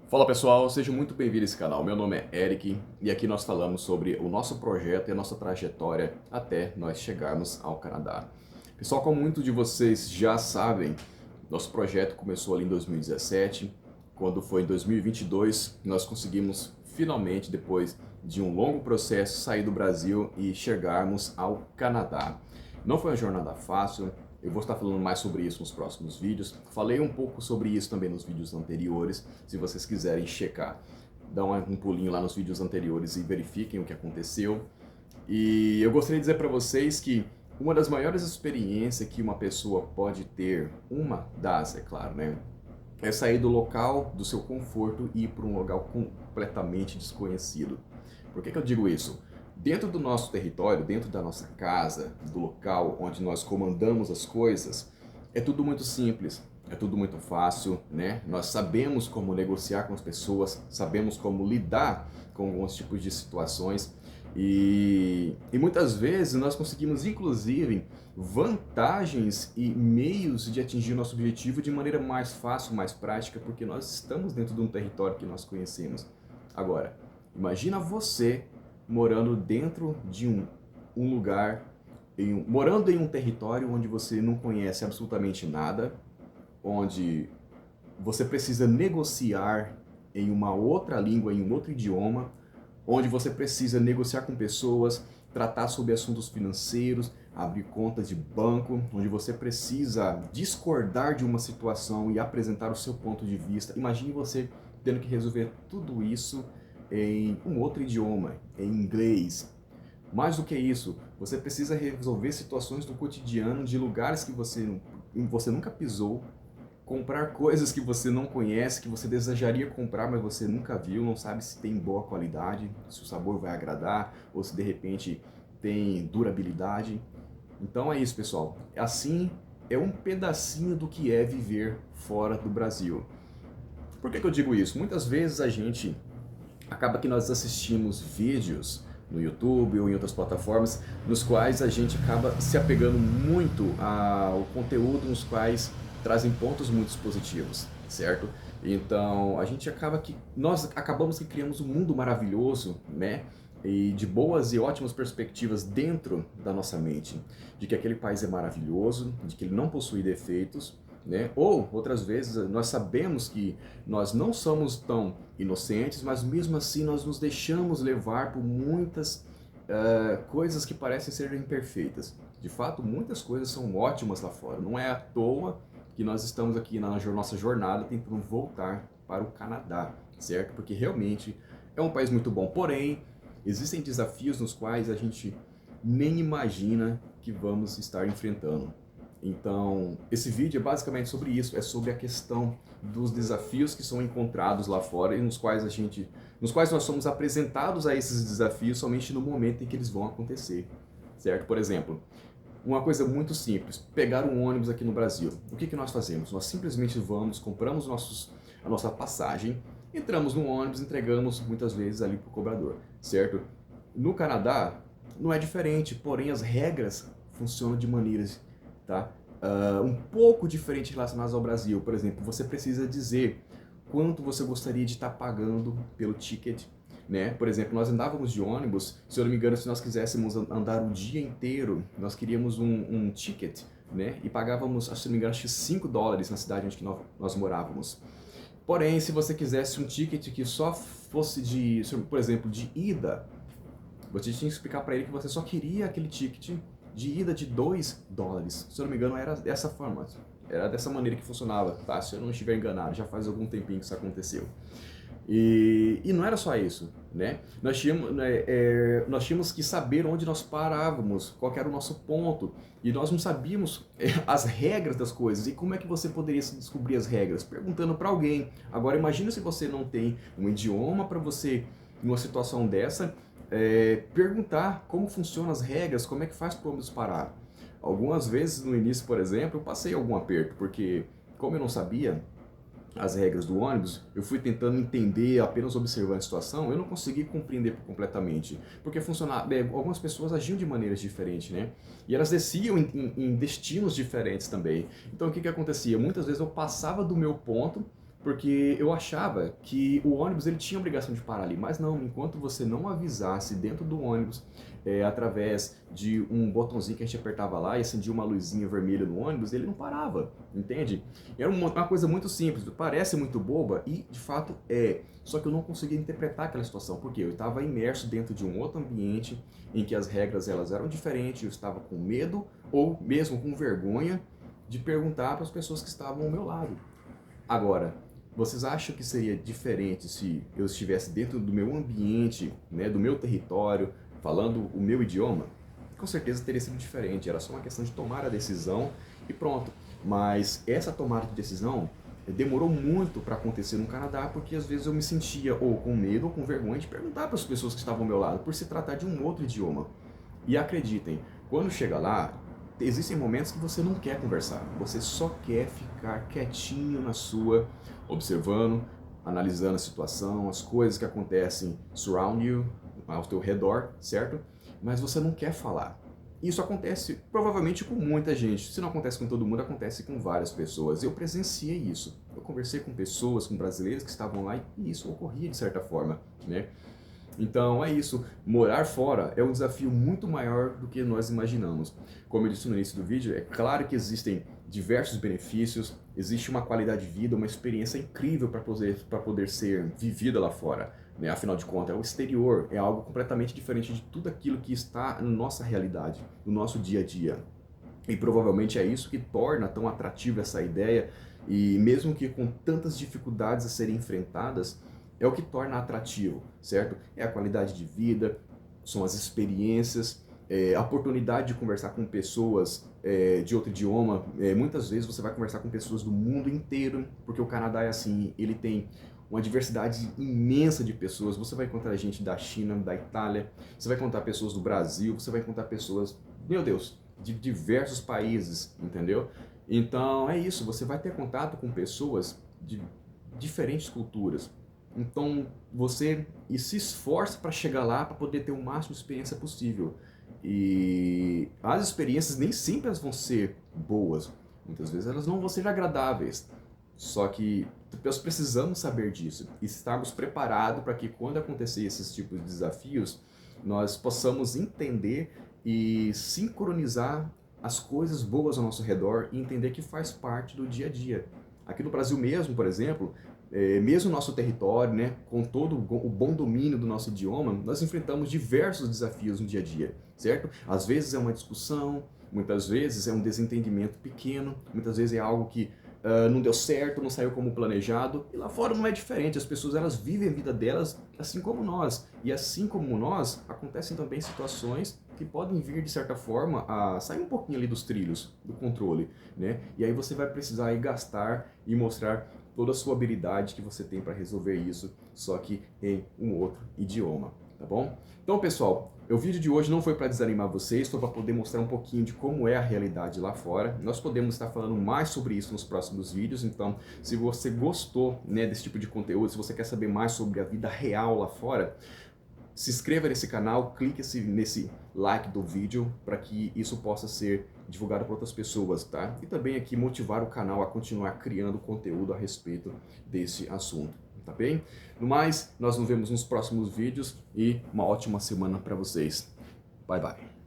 Fala pessoal, seja muito bem-vindo a esse canal. Meu nome é Eric e aqui nós falamos sobre o nosso projeto e a nossa trajetória até nós chegarmos ao Canadá. Pessoal, como muitos de vocês já sabem, nosso projeto começou ali em 2017, quando foi em 2022 nós conseguimos finalmente, depois de um longo processo, sair do Brasil e chegarmos ao Canadá. Não foi uma jornada fácil. Eu vou estar falando mais sobre isso nos próximos vídeos. Falei um pouco sobre isso também nos vídeos anteriores. Se vocês quiserem checar, dá um pulinho lá nos vídeos anteriores e verifiquem o que aconteceu. E eu gostaria de dizer para vocês que uma das maiores experiências que uma pessoa pode ter, uma das, é claro, né? É sair do local, do seu conforto e ir para um local completamente desconhecido. Por que eu digo isso? Dentro do nosso território, dentro da nossa casa, do local onde nós comandamos as coisas, é tudo muito simples, é tudo muito fácil, né? Nós sabemos como negociar com as pessoas, sabemos como lidar com alguns tipos de situações e muitas vezes nós conseguimos, inclusive, vantagens e meios de atingir o nosso objetivo de maneira mais fácil, mais prática, porque nós estamos dentro de um território que nós conhecemos. Agora, imagina você morando dentro de um lugar, morando em um território onde você não conhece absolutamente nada, onde você precisa negociar em uma outra língua, em um outro idioma, onde você precisa negociar com pessoas, tratar sobre assuntos financeiros, abrir contas de banco, onde você precisa discordar de uma situação e apresentar o seu ponto de vista. Imagine você tendo que resolver tudo isso em um outro idioma, em inglês. Mais do que isso, você precisa resolver situações do cotidiano de lugares que você nunca pisou, comprar coisas que você não conhece, que você desejaria comprar, mas você nunca viu, não sabe se tem boa qualidade, se o sabor vai agradar, ou se de repente tem durabilidade. Então é isso, pessoal. Assim, é um pedacinho do que é viver fora do Brasil. Por que eu digo isso? Muitas vezes a gente acaba que nós assistimos vídeos no YouTube ou em outras plataformas, nos quais a gente acaba se apegando muito ao conteúdo nos quais trazem pontos muito positivos, certo? Então, a gente acaba que nós acabamos que criamos um mundo maravilhoso, né? E de boas e ótimas perspectivas dentro da nossa mente, de que aquele país é maravilhoso, de que ele não possui defeitos, né? Ou, outras vezes, nós sabemos que nós não somos tão inocentes, mas mesmo assim nós nos deixamos levar por muitas coisas que parecem ser imperfeitas. De fato, muitas coisas são ótimas lá fora. Não é à toa que nós estamos aqui na nossa jornada tentando voltar para o Canadá, certo? Porque realmente é um país muito bom. Porém, existem desafios nos quais a gente nem imagina que vamos estar enfrentando. Então, esse vídeo é basicamente sobre isso, é sobre a questão dos desafios que são encontrados lá fora e nos quais nós somos apresentados a esses desafios somente no momento em que eles vão acontecer, certo? Por exemplo, uma coisa muito simples, pegar um ônibus aqui no Brasil. O que nós fazemos? Nós simplesmente vamos, compramos a nossa passagem, entramos no ônibus, entregamos muitas vezes ali para o cobrador, certo? No Canadá não é diferente, porém as regras funcionam de maneiras um pouco diferente relacionadas ao Brasil. Por exemplo, você precisa dizer quanto você gostaria de estar pagando pelo ticket, né? Por exemplo, nós andávamos de ônibus, se eu não me engano, se nós quiséssemos andar o dia inteiro, nós queríamos um ticket, né? E pagávamos, se não me engano, acho que $5 na cidade onde nós morávamos. Porém, se você quisesse um ticket que só fosse por exemplo, de ida, você tinha que explicar para ele que você só queria aquele ticket de ida de $2. Se eu não me engano, era dessa forma. Era dessa maneira que funcionava, tá? Se eu não estiver enganado, já faz algum tempinho que isso aconteceu. E não era só isso, né? Nós tínhamos que saber onde nós parávamos, qual era o nosso ponto. E nós não sabíamos as regras das coisas. E como é que você poderia descobrir as regras? Perguntando para alguém. Agora imagina se você não tem um idioma para você, numa situação dessa, perguntar como funcionam as regras, como é que faz para o ônibus parar. Algumas vezes no início, por exemplo, eu passei algum aperto, porque como eu não sabia as regras do ônibus, eu fui tentando entender, apenas observando a situação, eu não consegui compreender completamente, porque algumas pessoas agiam de maneiras diferentes, né? E elas desciam em destinos diferentes também. Então o que acontecia? Muitas vezes eu passava do meu ponto, Porque eu achava que o ônibus ele tinha a obrigação de parar ali, mas não, enquanto você não avisasse dentro do ônibus, através de um botãozinho que a gente apertava lá e acendia uma luzinha vermelha no ônibus, ele não parava, entende? Era uma coisa muito simples, parece muito boba e de fato é. Só que eu não conseguia interpretar aquela situação, porque eu estava imerso dentro de um outro ambiente em que as regras elas eram diferentes, eu estava com medo ou mesmo com vergonha de perguntar para as pessoas que estavam ao meu lado. Agora, vocês acham que seria diferente se eu estivesse dentro do meu ambiente, né, do meu território, falando o meu idioma? Com certeza teria sido diferente, era só uma questão de tomar a decisão e pronto. Mas essa tomada de decisão demorou muito para acontecer no Canadá, porque às vezes eu me sentia ou com medo ou com vergonha de perguntar para as pessoas que estavam ao meu lado, por se tratar de um outro idioma. E acreditem, quando chega lá, existem momentos que você não quer conversar, você só quer ficar quietinho na sua, observando, analisando a situação, as coisas que acontecem surround you, ao teu redor, certo? Mas você não quer falar. Isso acontece provavelmente com muita gente. Se não acontece com todo mundo, acontece com várias pessoas. Eu presenciei isso. Eu conversei com pessoas, com brasileiros que estavam lá e isso ocorria de certa forma, né? Então é isso, morar fora é um desafio muito maior do que nós imaginamos. Como eu disse no início do vídeo, é claro que existem diversos benefícios, existe uma qualidade de vida, uma experiência incrível para poder ser vivida lá fora. Né? Afinal de contas, é o exterior, é algo completamente diferente de tudo aquilo que está na nossa realidade, no nosso dia a dia. E provavelmente é isso que torna tão atrativa essa ideia, e mesmo que com tantas dificuldades a serem enfrentadas, é o que torna atrativo, certo? É a qualidade de vida, são as experiências, a oportunidade de conversar com pessoas de outro idioma. Muitas vezes você vai conversar com pessoas do mundo inteiro, porque o Canadá é assim, ele tem uma diversidade imensa de pessoas. Você vai encontrar gente da China, da Itália, você vai encontrar pessoas do Brasil, você vai encontrar pessoas, meu Deus, de diversos países, entendeu? Então é isso, você vai ter contato com pessoas de diferentes culturas. Então você se esforça para chegar lá para poder ter o máximo de experiência possível. E as experiências nem sempre elas vão ser boas, muitas vezes elas não vão ser agradáveis. Só que nós precisamos saber disso e estarmos preparados para que quando acontecer esses tipos de desafios, nós possamos entender e sincronizar as coisas boas ao nosso redor e entender que faz parte do dia a dia. Aqui no Brasil mesmo, por exemplo, mesmo no nosso território, né, com todo o bom domínio do nosso idioma, nós enfrentamos diversos desafios no dia a dia, certo? Às vezes é uma discussão, muitas vezes é um desentendimento pequeno, muitas vezes é algo que não deu certo, não saiu como planejado, e lá fora não é diferente, as pessoas elas vivem a vida delas assim como nós, e assim como nós, acontecem também situações que podem vir de certa forma a sair um pouquinho ali dos trilhos, do controle, né? E aí você vai precisar aí gastar e mostrar toda a sua habilidade que você tem para resolver isso, só que em um outro idioma, tá bom? Então, pessoal, o vídeo de hoje não foi para desanimar vocês, foi para poder mostrar um pouquinho de como é a realidade lá fora. Nós podemos estar falando mais sobre isso nos próximos vídeos, então se você gostou, né, desse tipo de conteúdo, se você quer saber mais sobre a vida real lá fora, se inscreva nesse canal, clique nesse like do vídeo para que isso possa ser divulgado para outras pessoas, tá? E também aqui motivar o canal a continuar criando conteúdo a respeito desse assunto, tá bem? No mais, nós nos vemos nos próximos vídeos e uma ótima semana para vocês. Bye, bye.